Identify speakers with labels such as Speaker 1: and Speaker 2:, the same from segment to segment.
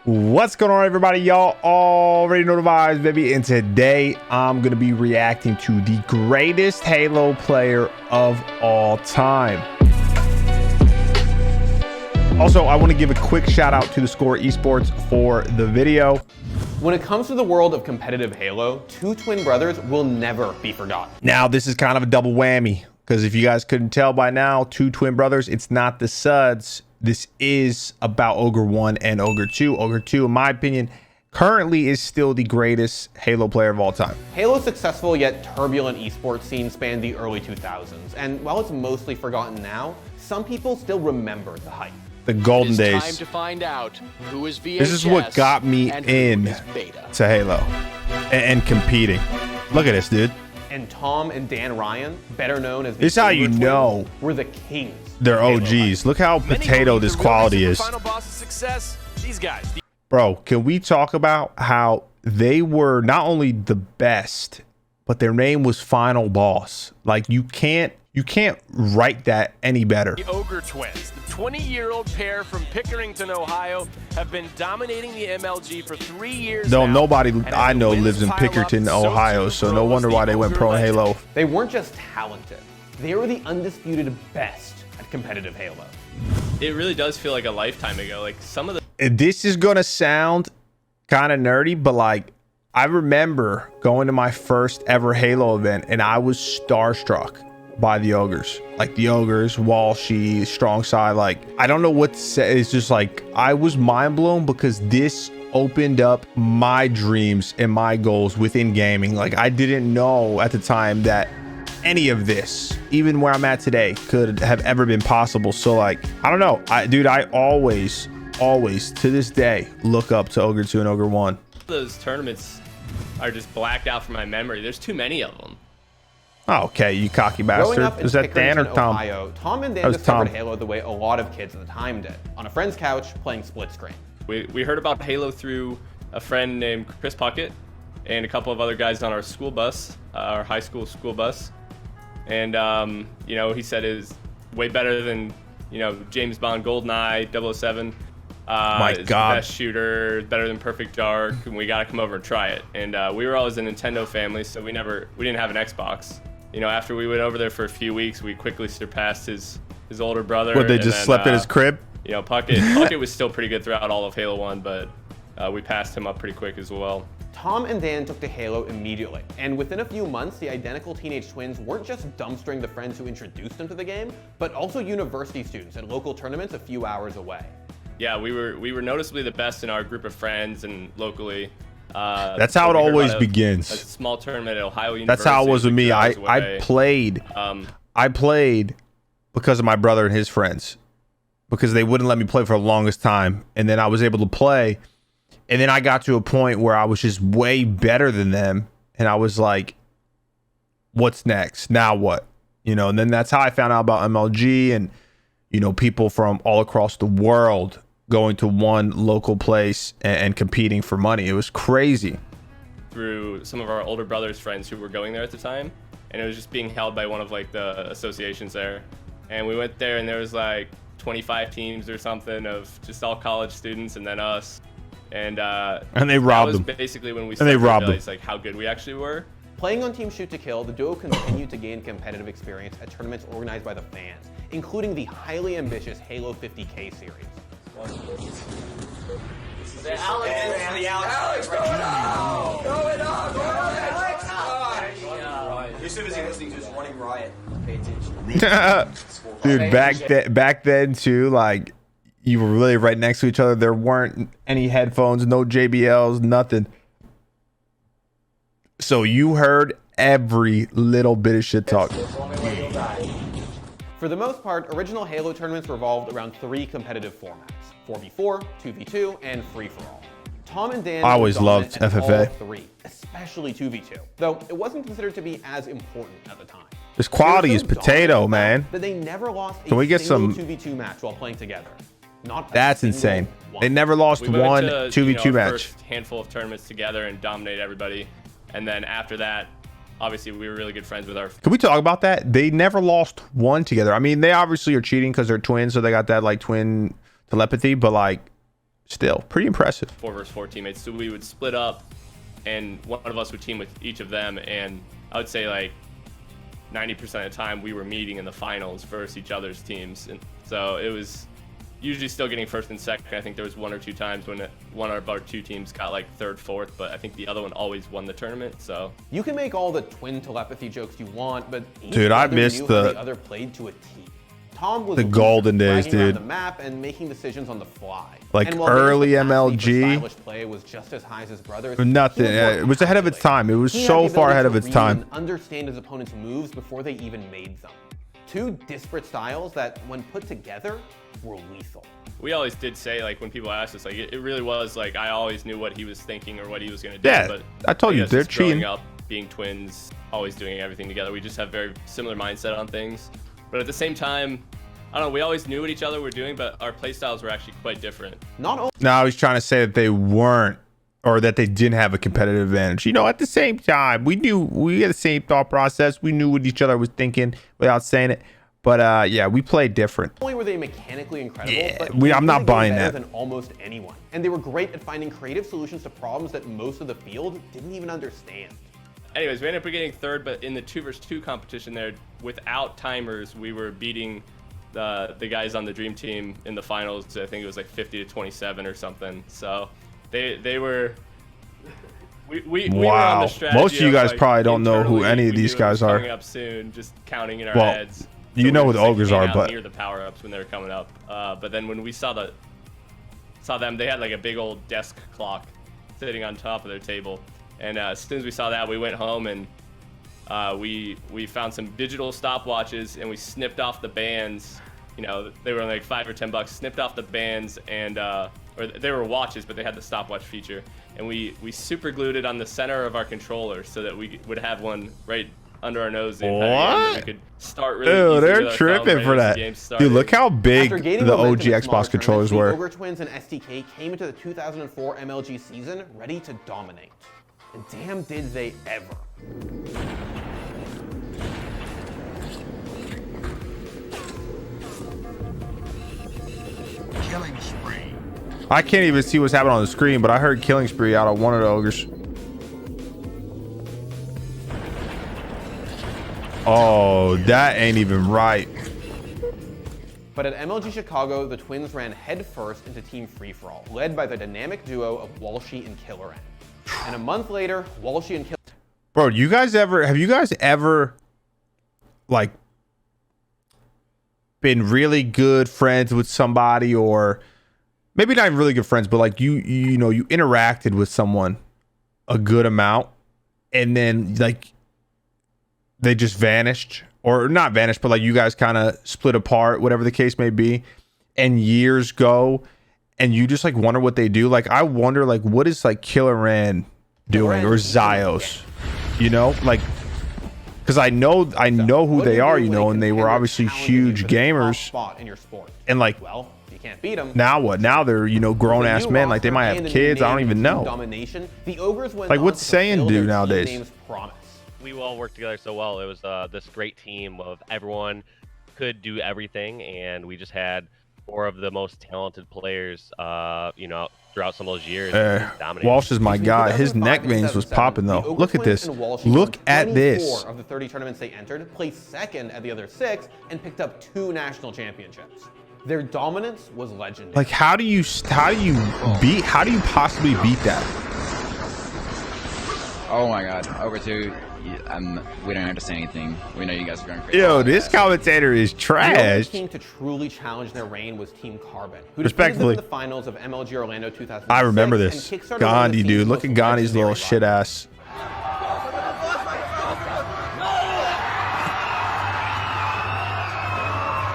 Speaker 1: What's going on, everybody? Y'all already know the vibes, baby, and today I'm gonna be reacting to the greatest Halo player of all time. Also, I want to give a quick shout out to THESCORE Esports for the video.
Speaker 2: When it comes to the world of competitive Halo, two twin brothers will never be forgotten.
Speaker 1: Now, this is kind of a double whammy, because if you guys couldn't tell by now, two twin brothers, it's not the Suds. This is about Ogre 1 and Ogre 2. Ogre 2, in my opinion, currently is still the greatest Halo player of all time.
Speaker 2: Halo's successful yet turbulent esports scene spanned the early 2000s, and while it's mostly forgotten now, some people still remember the hype.
Speaker 1: The golden days.
Speaker 3: Time to find out who is VHS.
Speaker 1: This is what got me in to Halo and competing. Look at this, dude.
Speaker 2: And Tom and Dan Ryan, better known as the
Speaker 1: This is how you
Speaker 2: Ogre
Speaker 1: know
Speaker 2: twins, were the kings.
Speaker 1: They're OGs. Look how potato this quality is.
Speaker 3: Final boss of success, these guys.
Speaker 1: Bro, can we talk about how they were not only the best, but their name was Final Boss? Like, you can't write that any better.
Speaker 3: The Ogre twins, the 20-year-old pair from Pickerington, Ohio, have been dominating the MLG for 3 years
Speaker 1: Though
Speaker 3: now.
Speaker 1: nobody I know lives in Pickerington, Ohio, so no wonder why they went pro in Halo.
Speaker 2: They weren't just talented. They were the undisputed best at competitive Halo.
Speaker 4: It really does feel like a lifetime ago. Like some of the
Speaker 1: This is gonna sound kind of nerdy, but like, I remember going to my first ever Halo event and I was starstruck by the Ogres. Like the Ogres, Walshy, Strong Side. Like, I don't know what to say. It's just like, I was mind blown because this opened up my dreams and my goals within gaming. Like, I didn't know at the time that any of this, even where I'm at today, could have ever been possible. So like, I don't know. Dude, I always to this day look up to Ogre 2 and Ogre 1.
Speaker 4: those tournaments are just blacked out from my memory. There's too many of them.
Speaker 1: Oh, okay, you cocky
Speaker 2: Growing
Speaker 1: bastard.
Speaker 2: up in
Speaker 1: Is that Dan or
Speaker 2: Pickerington,
Speaker 1: Tom?
Speaker 2: Ohio, Tom and
Speaker 1: That
Speaker 2: Dan
Speaker 1: was
Speaker 2: discovered
Speaker 1: Tom.
Speaker 2: Halo the way a lot of kids at the time did, on a friend's couch playing split screen.
Speaker 4: We heard about Halo through a friend named Chris Puckett and a couple of other guys on our school bus, our high school school bus. And, you know, he said it was way better than, you know, James Bond GoldenEye 007.
Speaker 1: My
Speaker 4: it's
Speaker 1: God.
Speaker 4: the best shooter, better than Perfect Dark, and we got to come over and try it. And we were always a Nintendo family, so we didn't have an Xbox. You know, after we went over there for a few weeks, we quickly surpassed his older brother.
Speaker 1: What, they
Speaker 4: and
Speaker 1: just
Speaker 4: then,
Speaker 1: slept in his crib?
Speaker 4: You know, Puckett was still pretty good throughout all of Halo 1, but we passed him up pretty quick as well.
Speaker 2: Tom and Dan took to Halo immediately, and within a few months, the identical teenage twins weren't just dumpstering the friends who introduced them to the game, but also university students at local tournaments a few hours away.
Speaker 4: Yeah, we were noticeably the best in our group of friends and locally.
Speaker 1: That's how it
Speaker 4: we heard
Speaker 1: always
Speaker 4: about
Speaker 1: begins.
Speaker 4: A small tournament at Ohio University.
Speaker 1: That's how it was with me.
Speaker 4: 2
Speaker 1: I
Speaker 4: hours away.
Speaker 1: played because of my brother and his friends, because they wouldn't let me play for the longest time, and then I was able to play, and then I got to a point where I was just way better than them, and I was like, what's next? Now what? You know, and then that's how I found out about MLG and, you know, people from all across the world going to one local place and competing for money. It was crazy.
Speaker 4: Through some of our older brother's friends who were going there at the time, and it was just being held by one of like the associations there. And we went there and there was like 25 teams or something of just all college students and then us. And
Speaker 1: they robbed them.
Speaker 4: Basically when we
Speaker 1: And they robbed them.
Speaker 4: realized like how good we actually were.
Speaker 2: Playing on Team Shoot to Kill, the duo continued to gain competitive experience at tournaments organized by the fans, including the highly ambitious Halo 50K series.
Speaker 5: Alex, going on! Going on! Alex! You're so busy listening to his running riot. Pay attention.
Speaker 1: Dude, back then too, like, you were really right next to each other. There weren't any headphones, no JBLs, nothing. So you heard every little bit of shit talk.
Speaker 2: For the most part, original Halo tournaments revolved around 3 competitive formats: 4v4, 2v2, and free-for-all. Tom and Dan
Speaker 1: I always
Speaker 2: were dominant
Speaker 1: loved
Speaker 2: at
Speaker 1: FFA.
Speaker 2: all 3, especially 2v2, though it wasn't considered to be as important at the time.
Speaker 1: This quality
Speaker 2: They were
Speaker 1: is
Speaker 2: so
Speaker 1: potato,
Speaker 2: dominant
Speaker 1: man.
Speaker 2: that they never lost a
Speaker 1: Can we get
Speaker 2: single
Speaker 1: some-
Speaker 2: 2v2 match while playing together. Not a
Speaker 1: That's
Speaker 2: single
Speaker 1: insane.
Speaker 2: one.
Speaker 1: They never lost
Speaker 4: We went
Speaker 1: one
Speaker 4: to,
Speaker 1: 2v2
Speaker 4: you know, our
Speaker 1: match.
Speaker 4: first handful of tournaments together and dominate everybody. And then after that, obviously we were really good friends with our.
Speaker 1: Can we talk about that? They never lost one together. I mean, they obviously are cheating because they're twins, so they got that like twin telepathy, but like, still pretty impressive.
Speaker 4: 4 versus 4 teammates. So we would split up, and one of us would team with each of them. And I would say like 90% of the time we were meeting in the finals versus each other's teams. And so it was usually still getting first and second. I think there was 1 or 2 times when one of our 2 teams got like third, fourth, but I think the other one always won the tournament. So
Speaker 2: you can make all the twin telepathy jokes you want, but
Speaker 1: dude, I missed
Speaker 2: the other played to a T. Tom was
Speaker 1: the golden days, dude.
Speaker 2: The map and making decisions on the fly.
Speaker 1: Like early MLG,
Speaker 2: play was just as high as his brothers.
Speaker 1: Nothing. It was ahead of its time. It was so far ahead of its time.
Speaker 2: Understand his opponent's moves before they even made them. 2 disparate styles that, when put together, were lethal.
Speaker 4: We always did say, like, when people asked us, like, it really was like I always knew what he was thinking or what he was going to do.
Speaker 1: Yeah,
Speaker 4: but
Speaker 1: I told you they're cheating.
Speaker 4: Growing up, being twins, always doing everything together, we just have very similar mindset on things. But at the same time, I don't know, we always knew what each other were doing, but our play styles were actually quite different.
Speaker 1: No, I was trying to say that they weren't, or that they didn't have a competitive advantage. You know, at the same time, we had the same thought process. We knew what each other was thinking without saying it. But yeah, we played different.
Speaker 2: Not only were they mechanically incredible,
Speaker 1: yeah,
Speaker 2: but
Speaker 1: I'm not buying
Speaker 2: better
Speaker 1: that.
Speaker 2: Than almost anyone. And they were great at finding creative solutions to problems that most of the field didn't even understand.
Speaker 4: Anyways, we ended up getting third, but in the 2 versus 2 competition there, without timers, we were beating the guys on the dream team in the finals. I think it was like 50 to 27 or something. So they were. We were on the strategy.
Speaker 1: Most of you guys
Speaker 4: like,
Speaker 1: probably don't know who any of these guys are.
Speaker 4: Coming up soon, just counting in our heads.
Speaker 1: So you know who the Ogres are, but
Speaker 4: near the power-ups when they were coming up. But then when we saw them, they had like a big old desk clock sitting on top of their table. And as soon as we saw that, we went home and we found some digital stopwatches and we snipped off the bands. You know, they were like $5 or $10. Snipped off the bands and or they were watches, but they had the stopwatch feature. And we super glued it on the center of our controller so that we would have one right under our nose.
Speaker 1: What?
Speaker 4: We could start really
Speaker 1: Dude,
Speaker 4: easy
Speaker 1: they're
Speaker 4: with our
Speaker 1: tripping
Speaker 4: thumb
Speaker 1: for
Speaker 4: right as
Speaker 1: that.
Speaker 4: the game started.
Speaker 1: Dude, look how big the OG Xbox controllers were.
Speaker 2: The Ogre Twins and SDK came into the 2004 MLG season ready to dominate. And damn did they ever.
Speaker 6: Killing spree.
Speaker 1: I can't even see what's happening on the screen, but I heard killing spree out of one of the Ogres. Oh, that ain't even right.
Speaker 2: But at MLG Chicago, the Twins ran headfirst into Team Free-For-All, led by the dynamic duo of Walshy and Killer N. And a month later, Walshy and Killer...
Speaker 1: Bro, have you guys ever like been really good friends with somebody, or maybe not even really good friends, but like you know, you interacted with someone a good amount and then like they just vanished, or not vanished, but like you guys kind of split apart, whatever the case may be, and years go and you just like wonder what they do? Like I wonder like what is like Killer N doing, or Zios, you know, like, because I know who they are, you know, and they were obviously huge gamers. And like,
Speaker 2: well, you can't beat them.
Speaker 1: Now what? Now they're, you know, grown ass men. Like they might have kids. I don't even know.
Speaker 2: The Ogres went
Speaker 1: like what's Saiyan do nowadays?
Speaker 7: We all worked together so well. It was this great team of everyone could do everything, and we just had 4 of the most talented players, you know, throughout some of those years.
Speaker 1: Walsh is my guy. His neck veins was popping though. Look at this. Look at this.
Speaker 2: 4 of the 30 tournaments they entered, placed second at the other 6, and picked up 2 national championships. Their dominance was legendary.
Speaker 1: Like how do you possibly beat that?
Speaker 8: Oh my god, Ogre 2, we don't understand anything. We know you guys are going crazy.
Speaker 1: Yo, this commentator is trash.
Speaker 2: The team to truly challenge their reign was Team Carbon, who
Speaker 1: respectfully
Speaker 2: defeated them in the finals of MLG Orlando 2006.
Speaker 1: I remember this. Gandhi, dude. Look at Gandhi's little shit ass.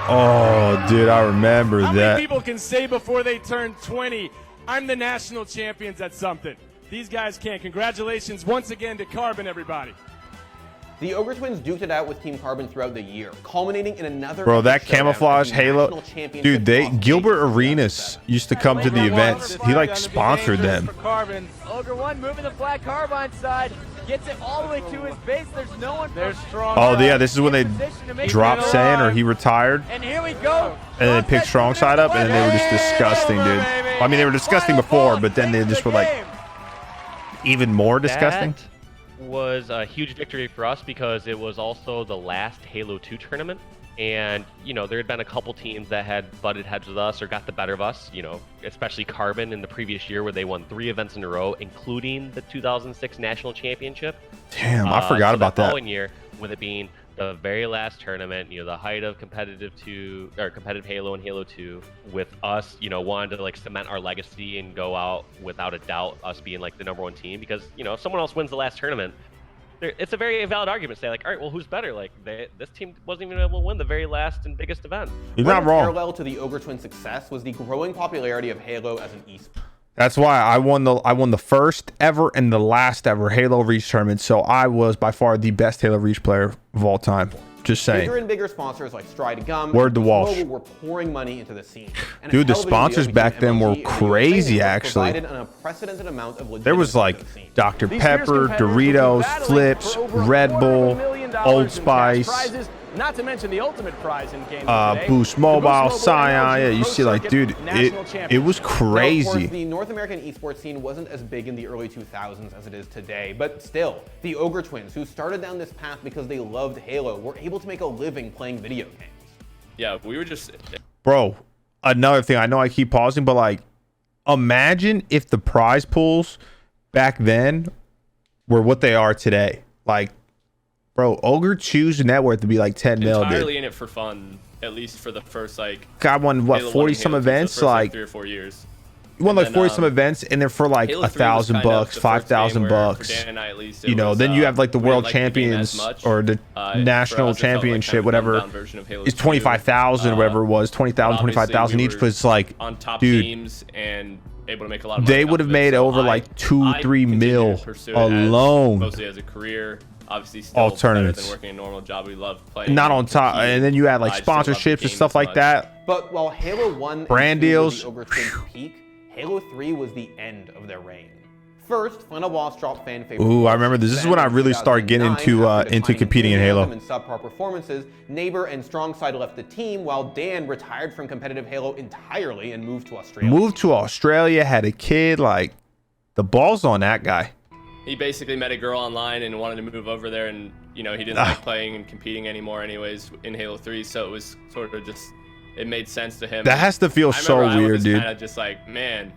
Speaker 1: Oh, dude, I remember that.
Speaker 3: How many people can say before they turn 20, I'm the national champions at something? These guys can't. Congratulations once again to Carbon, everybody.
Speaker 2: The Ogre Twins duked it out with Team Carbon throughout the year, culminating in another...
Speaker 1: Bro, that camouflage halo... Dude, Gilbert Arenas used to come to the events. He, like, sponsored them.
Speaker 9: Ogre 1 moving the flat carbine side. Gets it all the way to his base. There's no one...
Speaker 3: They're strong.
Speaker 1: Oh, yeah, this is when they dropped Saiyan, or he retired.
Speaker 9: And here we go.
Speaker 1: And then picked strong side up, and then they were just disgusting, dude. I mean, they were disgusting before, but then they just were like even more disgusting.
Speaker 7: That was a huge victory for us because it was also the last Halo 2 tournament. And, you know, there had been a couple teams that had butted heads with us or got the better of us, you know, especially Carbon in the previous year where they won 3 events in a row, including the 2006 National Championship.
Speaker 1: Damn, I forgot about that.
Speaker 7: Following year, with it being the very last tournament, you know, the height of competitive Halo and Halo 2, with us, you know, wanting to like cement our legacy and go out without a doubt, us being like the #1 team, because, you know, if someone else wins the last tournament, it's a very valid argument to say, like, all right, well, who's better? Like, this team wasn't even able to win the very last and biggest event.
Speaker 1: You're not wrong.
Speaker 2: Parallel to the Ogre Twins' success was the growing popularity of Halo as an esport.
Speaker 1: That's why I won the first ever and the last ever Halo Reach tournament. So I was by far the best Halo Reach player of all time. Just saying.
Speaker 2: Bigger and bigger sponsors like Stride Gum
Speaker 1: Word to Walsh
Speaker 2: were pouring money into the scene. And
Speaker 1: dude, the sponsors back then were crazy, actually.
Speaker 2: An unprecedented amount of
Speaker 1: there was like Dr. Pepper, Doritos, Flips, Red Bull, Old Spice.
Speaker 3: Not to mention the ultimate prize in games today,
Speaker 1: Boost Mobile, Scion. Yeah, you see, like, dude, it was crazy.
Speaker 2: Now, of course, the North American esports scene wasn't as big in the early 2000s as it is today, but still, the Ogre Twins, who started down this path because they loved Halo, were able to make a living playing video games.
Speaker 4: Yeah, we were just...
Speaker 1: Bro, another thing, I know I keep pausing, but like, imagine if the prize pools back then were what they are today. Like, bro, Ogre choose net worth to be like 10 mil, dude.
Speaker 4: Entirely in it for fun, at least for the first, like...
Speaker 1: God won, what, 40-some events?
Speaker 4: Like 3 or 4 years.
Speaker 1: You won like 40-some events, and they're for like $1,000 bucks, $5,000
Speaker 4: Dan and I, at least,
Speaker 1: you know,
Speaker 4: was,
Speaker 1: then you have like the world
Speaker 4: like
Speaker 1: champions or the national championship, whatever. It's 25,000 or whatever it was, 20,000, 25,000 each. But it's like,
Speaker 4: on top
Speaker 1: dude,
Speaker 4: teams and able to make a lot of money.
Speaker 1: They would have made over like 2-3 mil alone.
Speaker 4: Mostly as a career. Obviously, still
Speaker 1: alternatives
Speaker 4: better than working a normal job. We love playing.
Speaker 1: Not on top, and then you had like sponsorships and stuff like that.
Speaker 2: But while Halo 1
Speaker 1: brand deals,
Speaker 2: the Ogre Twins' peak, Halo 3 was the end of their reign. First, Final Boss dropped fan favorite.
Speaker 1: Ooh, I remember this. This is when I really started getting into competing in Halo.
Speaker 2: And subpar performances, Neighbor and Strongside left the team, while Dan retired from competitive Halo entirely and moved to Australia.
Speaker 1: Moved to Australia, had a kid. Like, the balls on that guy.
Speaker 4: He basically met a girl online and wanted to move over there, and you know, he didn't like playing and competing anymore anyways in Halo 3, so it was sort of just, it made sense to him.
Speaker 1: That has to feel so weird, dude.
Speaker 4: Kind of just like, man,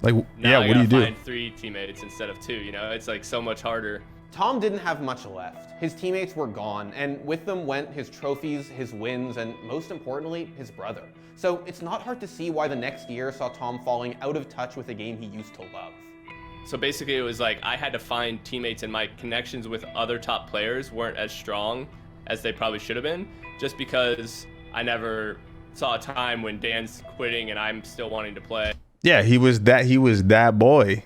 Speaker 1: like, yeah, what do you do?
Speaker 4: Find 3 teammates instead of 2, you know? It's like so much harder.
Speaker 2: Tom didn't have much left. His teammates were gone, and with them went his trophies, his wins, and most importantly, his brother. So it's not hard to see why the next year saw Tom falling out of touch with a game he used to love.
Speaker 4: So basically it was like I had to find teammates, and my connections with other top players weren't as strong as they probably should have been, just because I never saw a time when Dan's quitting and I'm still wanting to play.
Speaker 1: Yeah, he was that boy,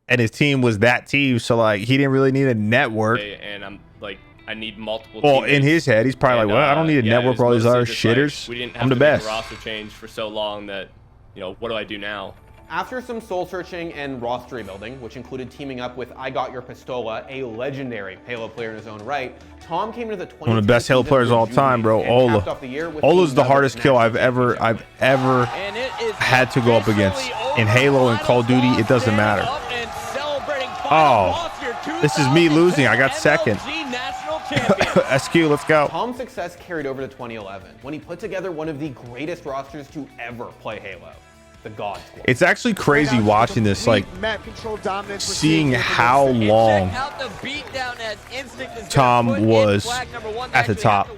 Speaker 1: and his team was that team, so like he didn't really need a network.
Speaker 4: And I'm like, I need multiple
Speaker 1: teammates. In his head, he's probably like, well, I don't need a network for all these other shitters.
Speaker 4: Like, we didn't have
Speaker 1: I'm the best.
Speaker 4: Roster change for so long that, you know, what do I do now?
Speaker 2: After some soul-searching and roster rebuilding, which included teaming up with I Got Your Pistola, a legendary Halo player in his own right, Tom came to the 20th.
Speaker 1: One of the best Halo players of all time, bro. Ola. Ola's the hardest kill I've ever had to go up against. In Halo and Call of Duty, it doesn't matter. Oh, this is me losing. I got second. SQ, let's go.
Speaker 2: Tom's success carried over to 2011, when he put together one of the greatest rosters to ever play Halo. The God Squad.
Speaker 1: It's actually crazy watching this, like seeing how long Tom was at the top,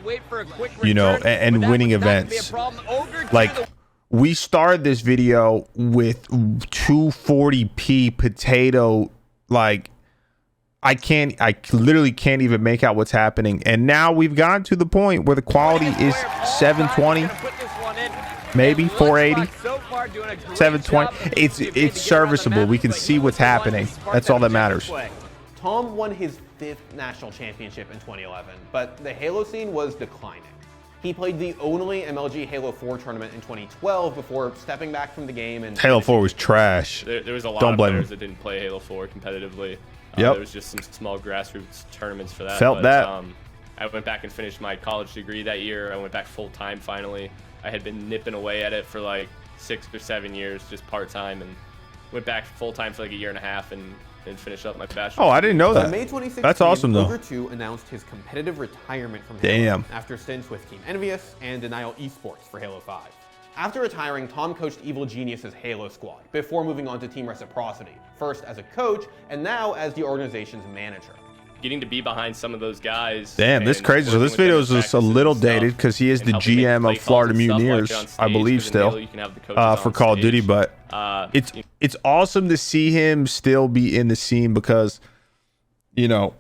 Speaker 1: you know, and winning events. Like, we started this video with 240p potato, like I literally can't even make out what's happening, and now we've gotten to the point where the quality is 720. Maybe 480, 720. It's serviceable. We can see what's happening. That's all that matters.
Speaker 2: Tom won his 5th national championship in 2011, but the Halo scene was declining. He played the only MLG Halo 4 tournament in 2012 before stepping back from the game. And
Speaker 1: Halo 4 was trash.
Speaker 4: There was a lot of players that didn't play Halo 4 competitively. There was just some small grassroots tournaments for that.
Speaker 1: Felt that.
Speaker 4: I went back and finished my college degree that year. I went back full time finally. I had been nipping away at it for like 6 or 7 years just part-time, and went back full-time for like a year and a half and finished up my bachelor's.
Speaker 1: Oh, I didn't know that.
Speaker 2: In May 2016,
Speaker 1: that's awesome though.
Speaker 2: Ogre 2 announced his competitive retirement from
Speaker 1: Damn.
Speaker 2: Halo after stints with Team Envious and Denial Esports for Halo 5. After retiring, Tom coached Evil Genius's Halo squad before moving on to Team Reciprocity, first as a coach and now as the organization's manager.
Speaker 4: Getting to be behind some of those guys.
Speaker 1: Damn, this is crazy. So this video is just a little dated because he is the GM of Florida Mutineers, I believe, still for Call of Duty. But it's awesome to see him still be in the scene because, you know,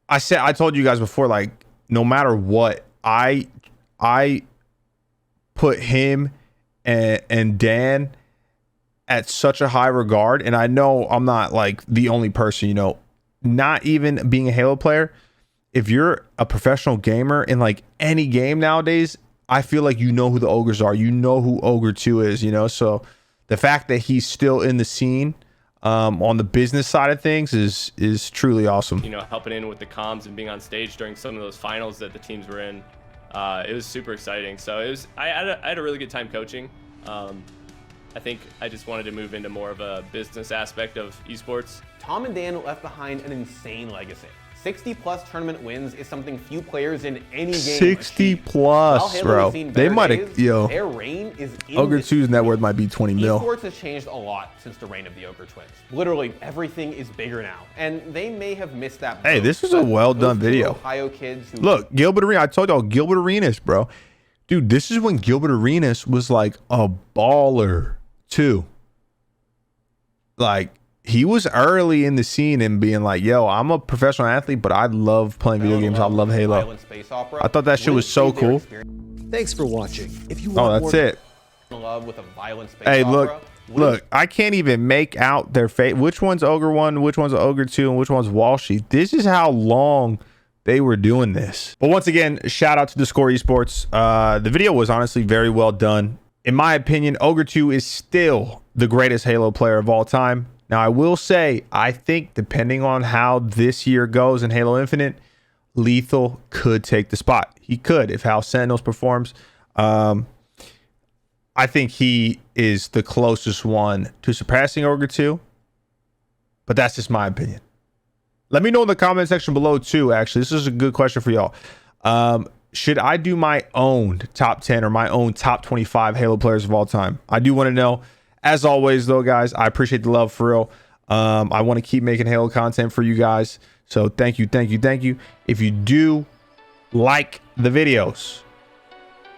Speaker 1: I told you guys before, like, no matter what, I put him and Dan at such a high regard, and I know I'm not like the only person, you know. Not even being a Halo player, if you're a professional gamer in like any game nowadays, I feel like you know who the Ogres are. You know who Ogre 2 is, you know? So the fact that he's still in the scene on the business side of things is truly awesome.
Speaker 4: You know, helping in with the comms and being on stage during some of those finals that the teams were in, it was super exciting. So it was, I had a really good time coaching. I think I just wanted to move into more of a business aspect of esports.
Speaker 2: Tom and Dan left behind an insane legacy. 60+ tournament wins is something few players in any game
Speaker 1: 60+, bro. They might have, yo.
Speaker 2: Their reign is
Speaker 1: Ogre 2's net worth might be 20 mil.
Speaker 2: Esports has changed a lot since the reign of the Ogre twins. Literally everything is bigger now, and they may have missed that.
Speaker 1: Hey, this is a well done video.
Speaker 2: Ohio kids who
Speaker 1: look, Gilbert Arenas. I told y'all Gilbert Arenas, bro. Dude, this is when Gilbert Arenas was like a baller too. Like, he was early in the scene and being like, yo, I'm a professional athlete, but I love playing video games. I love Halo. I thought that shit was so cool.
Speaker 6: Thanks for watching. If you want
Speaker 1: that's it.
Speaker 2: Love with a violent space
Speaker 1: hey,
Speaker 2: opera,
Speaker 1: look, I can't even make out their face. Which one's Ogre 1, which one's Ogre 2, and which one's Walshy. This is how long they were doing this. But once again, shout out to THESCORE Esports. The video was honestly very well done. In my opinion, Ogre 2 is still the greatest Halo player of all time. Now, I will say, I think depending on how this year goes in Halo Infinite, Lethal could take the spot. He could, if how Sentinels performs. I think he is the closest one to surpassing Ogre 2. But that's just my opinion. Let me know in the comment section below, too, actually. This is a good question for y'all. Should I do my own top 10 or my own top 25 Halo players of all time? I do want to know. As always, though, guys, I appreciate the love for real. I want to keep making Halo content for you guys. So thank you, thank you, thank you. If you do like the videos,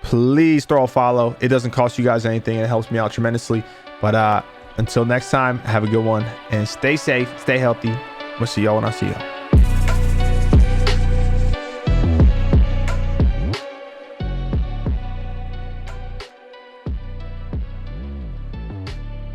Speaker 1: please throw a follow. It doesn't cost you guys anything. It helps me out tremendously. But until next time, have a good one and stay safe, stay healthy. We'll see y'all when I see y'all.